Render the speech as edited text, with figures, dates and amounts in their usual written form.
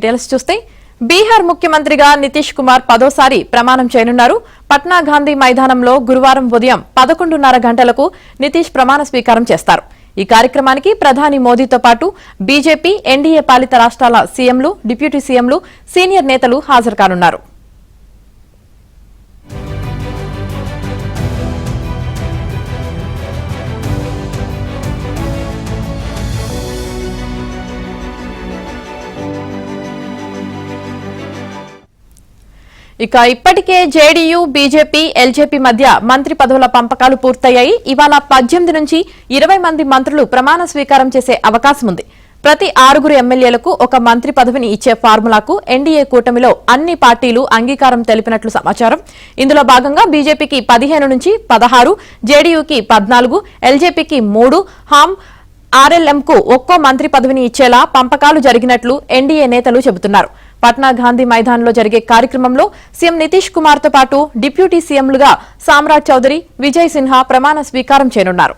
Details చూస్తే బీహార్ ముఖ్యమంత్రిగా నితీష్ కుమార్ 10వ ప్రమాణం చేయనున్నారు. పట్నా గాంధీ మైదానంలో గురువారం ఉదయం 11:30 గంటలకు నితీష్ ప్రమాణ స్వీకారం చేస్తారు. ఈ కార్యక్రమానికి ప్రధాని మోదీతో పాటు బీజేపీ, ఎన్డీఏ పాలిత రాష్ట్రాల సీఎంలు, డిప్యూటీ సీఎంలు, సీనియర్ నేతలు హాజరు కానున్నారు. ఇప్పటికే జేడీయూ, బీజేపీ, ఎల్జేపీ మధ్య మంత్రి పదవుల పంపకాలు పూర్తయ్యాయి. ఇవాళ 18 నుంచి 20 మంది మంత్రులు ప్రమాణ స్వీకారం చేసే అవకాశం ఉంది. ప్రతి 6 ఎమ్మెల్యేలకు ఒక మంత్రి పదవిని ఇచ్చే ఫార్ములాకు ఎన్డీఏ కూటమిలో అన్ని పార్టీలు అంగీకారం తెలిపినట్లు సమాచారం. ఇందులో భాగంగా బీజేపీకి 15 నుంచి 16, జేడీయూకి 14, ఎల్జేపీకి 3, హామ్, ఆర్ఎల్ఎంకు ఒక్కో మంత్రి పదవిని ఇచ్చేలా పంపకాలు జరిగినట్లు ఎన్డీఏ నేతలు చెబుతున్నారు. పట్నా గాంధీ మైదానంలో జరిగే కార్యక్రమంలో సీఎం నితీష్ కుమార్ తో పాటు డిప్యూటీ సీఎంలుగా సామ్రాట్ చౌదరి, విజయ్ సిన్హా ప్రమాణ స్వీకారం చేయనున్నారు.